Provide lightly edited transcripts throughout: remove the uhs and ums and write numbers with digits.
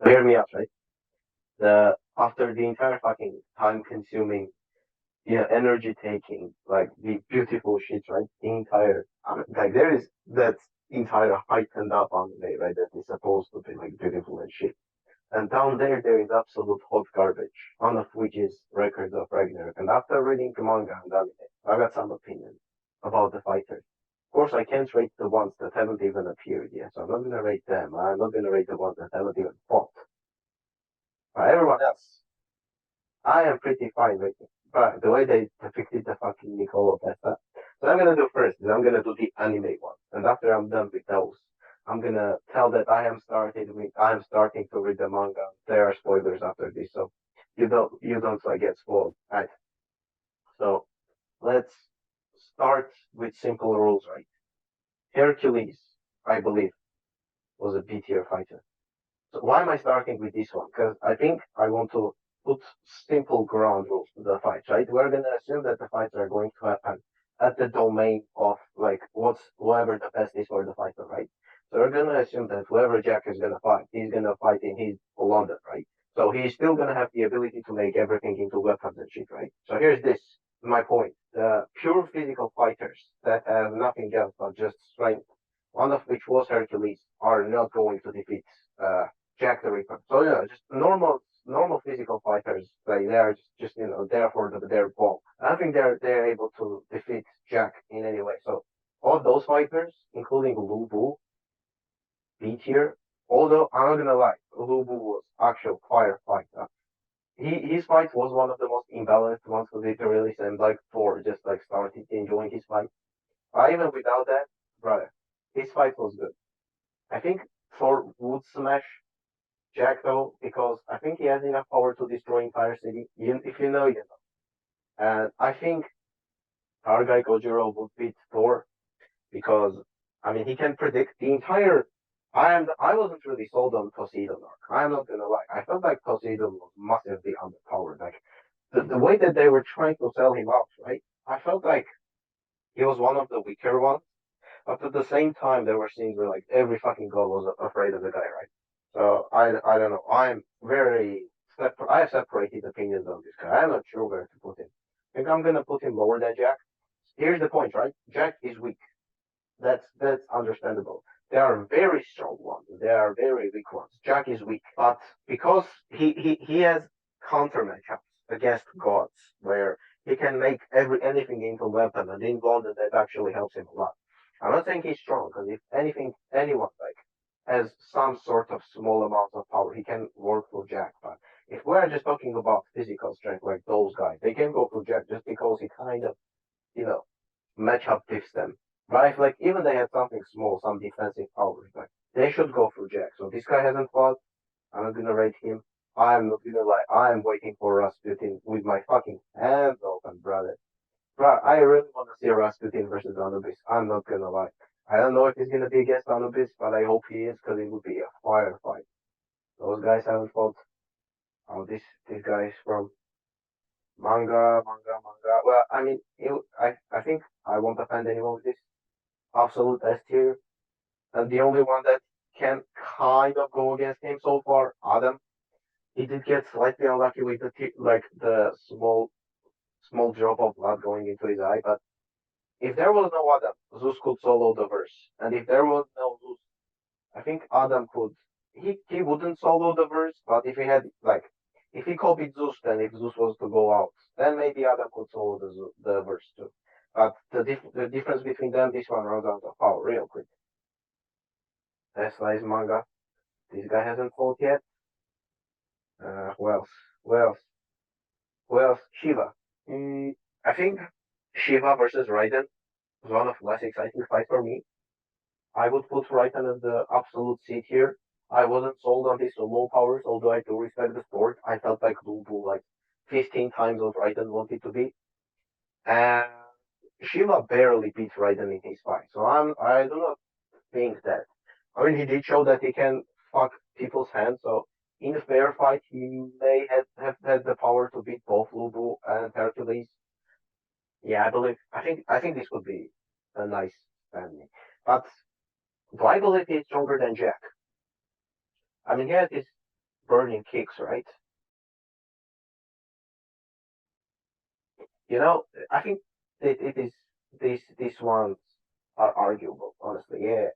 Hear me out, right? The after the entire fucking time consuming, yeah, energy taking, like the beautiful shit, right? The entire, like there is that entire heightened up anime, right? That is supposed to be like beautiful and shit. And down there, there is absolute hot garbage, one of which is Records of Ragnarok. And after reading the manga and anime, I got some opinion about the fighters. Of course, I can't rate the ones that haven't even appeared yet, so I'm not gonna rate them. I'm not gonna rate the ones that haven't even fought. But everyone else, I am pretty fine with it. But the way they depicted the fucking Nicolo Testa. So I'm gonna do first is I'm gonna do the anime one. And after I'm done with those, I'm gonna tell that I am starting to read the manga. There are spoilers after this, so you don't like get spoiled. Right. So let's start with simple rules, right? Hercules, I believe, was a B tier fighter. So why am I starting with this one? Because I think I want to put simple ground rules to the fight, right? We're gonna assume that the fights are going to happen at the domain of like whatever the best is for the fighter, right? So we're gonna assume that whoever Jack is gonna fight, he's gonna fight in his London, right? So he's still gonna have the ability to make everything into weapons and shit, right? So here's my point. The pure physical fighters that have nothing else but just strength, one of which was Hercules, are not going to defeat uh, Jack the Ripper. So yeah, just normal physical fighters. Like they are just there for their ball. I don't think they're able to defeat Jack in any way. So all those fighters, including Lu Bu, B tier. Although I'm not gonna lie, Lu Bu was actual firefighter. His fight was one of the most imbalanced ones because literally and like Thor just like started enjoying his fight. Even without that, brother, his fight was good. I think Thor would smash Jack though, because I think he has enough power to destroy entire city. If you know, you know. And I think our guy Gojiro would beat Thor because I mean he can predict the entire. I wasn't really sold on Poseidon arc. I'm not gonna lie. I felt like Poseidon was massively underpowered. Like the way that they were trying to sell him out, right? I felt like he was one of the weaker ones. But at the same time, there were scenes where like every fucking god was afraid of the guy, right? So I don't know. I have separated opinions on this guy. I'm not sure where to put him. I think I'm gonna put him lower than Jack. Here's the point, right? Jack is weak. That's understandable. There are very strong ones. There are very weak ones. Jack is weak, but because he has counter matchups against gods, where he can make anything into a weapon, and in London that actually helps him a lot. I'm not saying he's strong, because if anything, anyone like has some sort of small amount of power, he can work for Jack. But if we're just talking about physical strength, like those guys, they can go for Jack just because he kind of, you know, matchup diffs them. Right? Like even they had something small, some defensive powers, like they should go for Jack. So this guy hasn't fought. I'm not gonna rate him. I'm not gonna lie. I'm waiting for Rasputin with my fucking hands open, brother. Bro, I really want to see Rasputin versus Anubis. I'm not gonna lie. I don't know if he's gonna be against Anubis, but I hope he is because it would be a fire fight. Those guys haven't fought. Oh, this guy is from manga. Well, I mean, I think I won't offend anyone with this. Absolute S tier, and the only one that can kind of go against him so far, Adam. He did get slightly unlucky with like the small drop of blood going into his eye, but if there was no Adam, Zeus could solo the verse, and if there was no Zeus, I think Adam could. He wouldn't solo the verse, but if he had like if he copied Zeus, then if Zeus was to go out, then maybe Adam could solo the verse too. But the difference between them, this one runs out of power real quick. Tesla is manga. This guy hasn't fought yet. Who else? Who else? Who else? Shiva. I think Shiva versus Raiden was one of the less exciting fights for me. I would put Raiden as the absolute seed here. I wasn't sold on his solo powers, although I do respect the sport. I felt like Lubu like 15 times what Raiden wanted to be. And Shiva barely beat Raiden in his fight. So I do not think that. I mean, he did show that he can fuck people's hands. So in a fair fight, he may have had the power to beat both Lubu and Hercules. Yeah, I think this would be a nice standing. But do I believe he's stronger than Jack? I mean, he has this. burning kicks, right? You know, I think it is these ones are arguable, honestly. Yeah,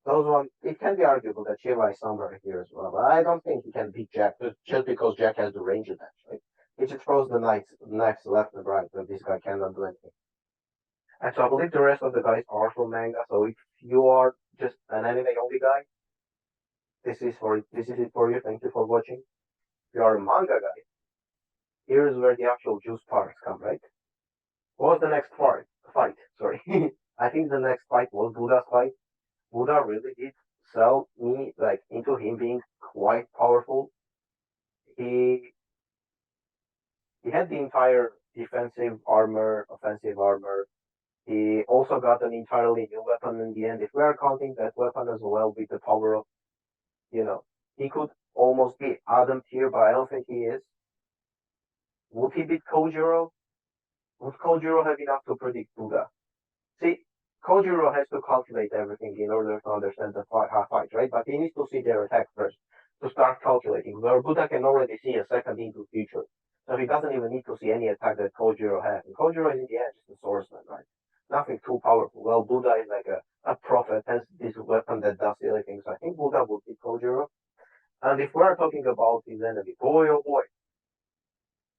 those ones it can be arguable that Shiva is somewhere here as well, but I don't think he can beat Jack just because Jack has the range attack, right? He just throws the knives left and right, but this guy cannot do anything. And so I believe the rest of the guys are from manga. So if you are just an anime only guy, this is it for you. Thank you for watching. If you are a manga guy, here's where the actual juice parts come, right? What was the next fight? Sorry. I think the next fight was Buddha's fight. Buddha really did sell me like into him being quite powerful. He he had the entire defensive armor, offensive armor. He also got an entirely new weapon in the end. If we are counting that weapon as well with the power of, you know, he could almost be Adam tier, but I don't think he is. Would he beat Kojiro? Would Kojiro have enough to predict Buddha? See, Kojiro has to calculate everything in order to understand the fight, right? But he needs to see their attack first to start calculating. Where Buddha can already see a second into the future. So he doesn't even need to see any attack that Kojiro has. And Kojiro is in the end just a swordsman, right? Nothing too powerful. Well, Buddha is like a prophet, has this weapon that does silly things. I think Buddha would beat Kojiro. And if we're talking about his enemy, boy oh boy,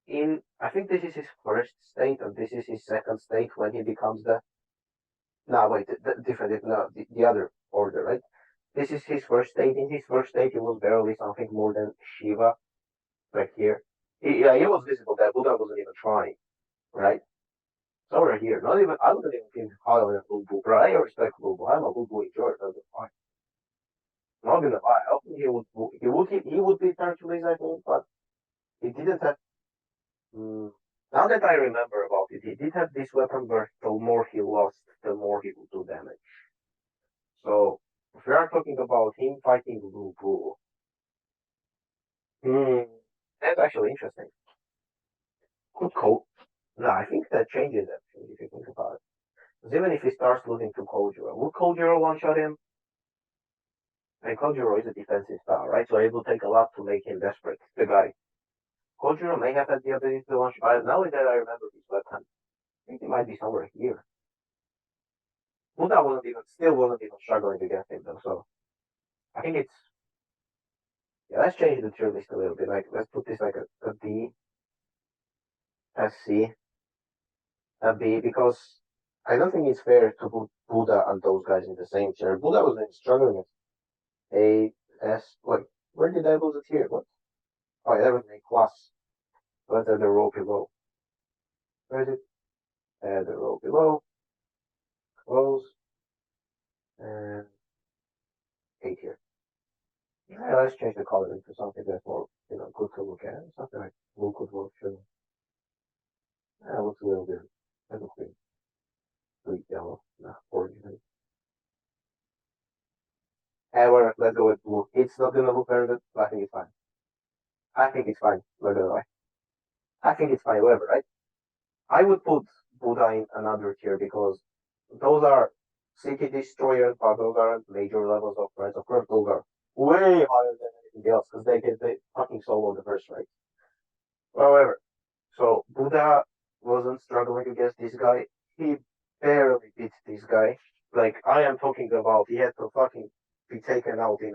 in I think this is his first state and this is his second state when he becomes the no, wait, different. No, the other order, right? This is his first state. In his first state, he was barely something more than Shiva, right here. Yeah, it was visible that Buddha wasn't even trying, right? Somewhere here. Not even, I wouldn't even think highly of Boo Boo, but I respect Boo Boo. I'm a Boo Boo enjoyer, so that's fine. Not gonna lie, I think he would be Hercules, I think, but he didn't have. Mm, now that I remember about it, he did have this weapon where the more he lost, the more he would do damage. So if we are talking about him fighting Blue Bull, hmm, that's actually interesting. Could Ko? No, I think that changes everything if you think about it. Because even if he starts losing to Kojiro, would Kojiro one shot him? And Kojiro is a defensive style, right? So it will take a lot to make him desperate. The guy. Kojiro may have had the ability to one shot. Now that I remember his weapon, I think he might be somewhere here. Buddha wasn't even struggling against him though. So I think it's yeah. Let's change the tier list a little bit. Like let's put this like a D, a C, a B because I don't think it's fair to put Buddha and those guys in the same tier. Buddha was struggling at A, S. Wait, where did I lose it here? What? Oh, yeah, that was A plus. Let's add the row below. Where is it? Add the row below. Close. And A tier. Yeah, let's change the color into something that's more, good to look at. Something like blue could work too. That looks a little bit. That looks good. Sweet yellow. Nah, orange. However, let's go with blue. It's not gonna look very good, but I think it's fine. I think it's fine. Not gonna lie. I think it's fine, whatever, right? I would put Buddha in another tier because those are city destroyers, but those aren't major levels of threats. Of course, those are way higher than anything else because they fucking solo the first right. However, so Buddha wasn't struggling against this guy. He barely beat this guy. Like I am talking about, he had to fucking be taken out in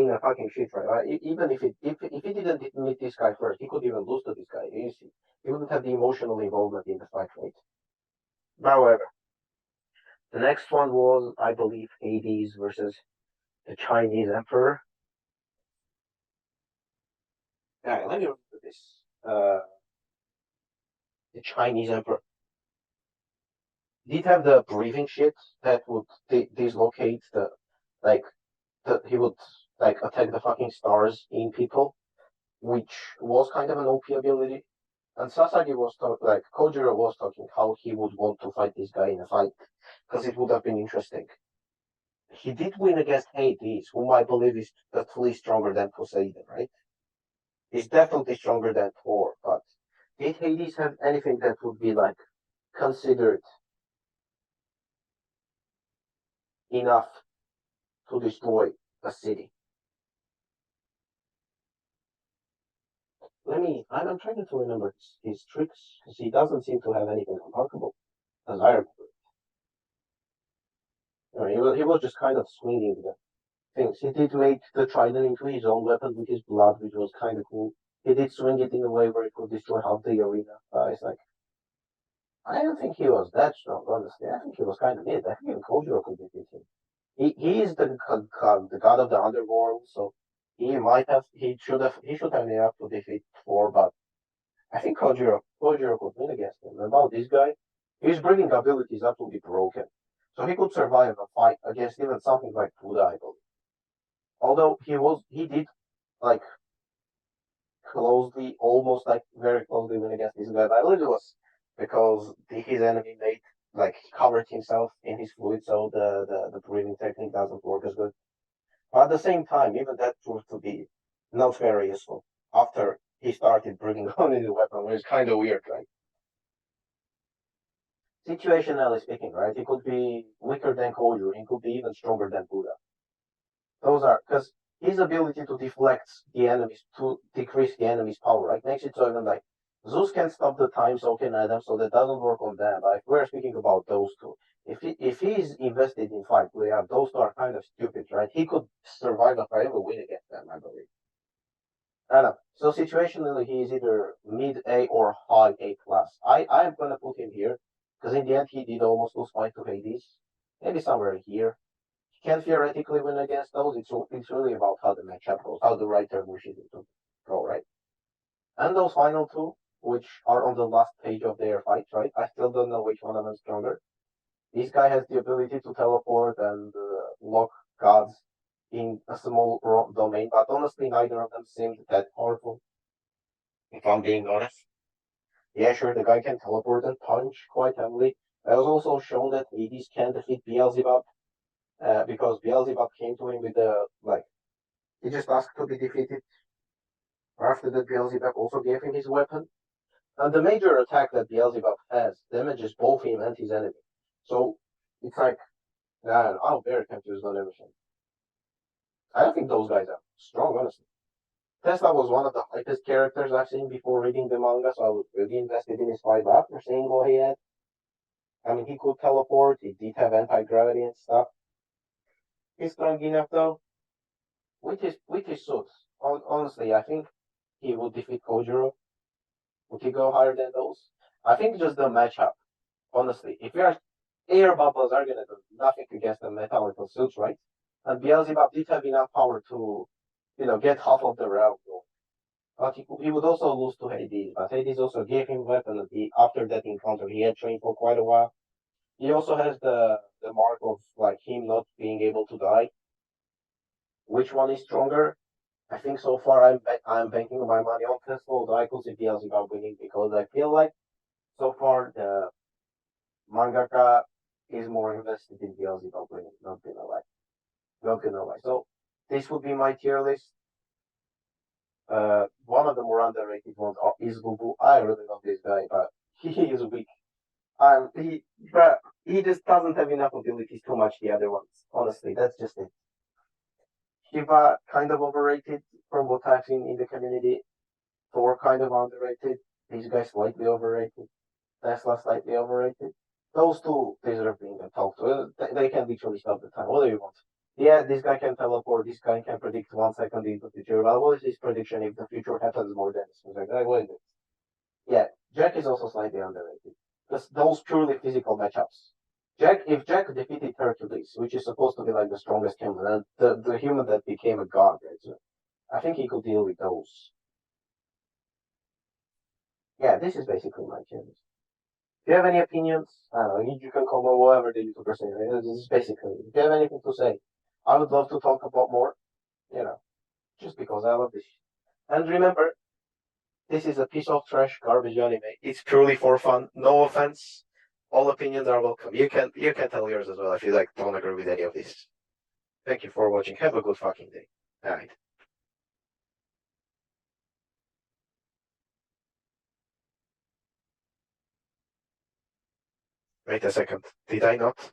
a fucking shit fight. Right? Even if he didn't meet this guy first, he could even lose to this guy. You see, he wouldn't have the emotional involvement in the fight, right? However, the next one was, I believe, Hades versus the Chinese Emperor. Yeah, let me remember this. The Chinese Emperor did have the breathing shit that would dislocate like he would like attack the fucking stars in people, which was kind of an OP ability. And Sasagi was talking, like Kojiro was talking how he would want to fight this guy in a fight because it would have been interesting. He did win against Hades, whom I believe is at least stronger than Poseidon, right? He's definitely stronger than Thor, but did Hades have anything that would be like considered enough to destroy a city? I'm trying to remember his tricks because he doesn't seem to have anything remarkable as I remember. He was just kind of swinging the things. He did make the trident into his own weapon with his blood, which was kind of cool. He did swing it in a way where it could destroy half the arena. It's like I don't think he was that strong, honestly. I think he was kind of mid. I think even Kojiro could defeat him. He is the god of the underworld, so he should have enough to defeat Thor, but I think Kojiro could win against him. About this guy, his breathing abilities are to be broken, so he could survive a fight against even something like Buddha, I believe. Although he did like closely, almost like very closely win against this guy. But I believe it was because his enemy made like he covered himself in his fluid, so the breathing technique doesn't work as good. But at the same time, even that proved to be not very useful after he started bringing on his weapon, which is kind of weird, right? Situationally speaking, right? He could be weaker than Kojiro, he could be even stronger than Buddha. Those are because his ability to deflect the enemies to decrease the enemy's power, right? Makes it so even like Zeus can stop the time, so can Adam, so that doesn't work on them. But if we're speaking about those two, if he's invested in fight, we have those two are kind of stupid, right? He could survive if I ever win against them, I believe. I don't know. So situationally, he is either mid A or high A plus. I'm gonna put him here because in the end he did almost lose fight to Hades. Maybe somewhere here can theoretically win against those. It's really about how the matchup goes, how the writer wishes it to go, right? And those final two, which are on the last page of their fight, right? I still don't know which one of them is stronger. This guy has the ability to teleport and lock gods in a small domain, but honestly, neither of them seemed that powerful, if I'm being honest. Yeah, sure, the guy can teleport and punch quite heavily. It was also shown that Hades can defeat Beelzebub because Beelzebub came to him with the like he just asked to be defeated. After that, Beelzebub also gave him his weapon. And the major attack that Beelzebub has damages both him and his enemy. So it's like, man, I'm very confused on everything. I don't think those guys are strong, honestly. Tesla was one of the hypest characters I've seen before reading the manga, so I was really invested in his fight. But after seeing what he had, I mean, he could teleport, he did have anti gravity and stuff. He's strong enough though, with his suits. Honestly, I think he would defeat Kojiro. Would he go higher than those? I think just the matchup. Honestly, if you're air bubbles are gonna do nothing against the metallical suits, right? And Beelzebub did have enough power to, get half of the realm. But he would also lose to Hades. But Hades also gave him weapon. After that encounter, he had trained for quite a while. He also has the mark of like him not being able to die. Which one is stronger? I think so far I'm banking my money on Tesla, although I could see Beelzebub winning because I feel like so far the mangaka is more invested in Beelzebub winning. Not gonna lie, not gonna lie. So this would be my tier list. One of the more underrated ones is Bubu. I really love this guy, but he is weak. But he just doesn't have enough abilities to match the other ones. Honestly, that's just it. Shiva kind of overrated from what I've seen in the community. Thor kind of underrated. These guys slightly overrated. Tesla slightly overrated. Those two deserve being talked to. They can literally stop the time. What do you want? Yeah, this guy can teleport. This guy can predict 1 second into the future. But what is his prediction if the future happens more than this? Like, what is it? Yeah, Jack is also slightly underrated. Just those purely physical matchups. If Jack defeated Hercules, which is supposed to be like the strongest human, and the human that became a god, right? So I think he could deal with those. Yeah, this is basically my challenge. If you have any opinions, I don't know, you can comment whatever the YouTuber say. Right? This is basically, if you have anything to say, I would love to talk about more, you know, just because I love this. And remember, this is a piece of trash garbage anime. It's purely for fun. No offense. All opinions are welcome. You can tell yours as well if you like don't agree with any of this. Thank you for watching. Have a good fucking day. Alright. Wait a second. Did I not?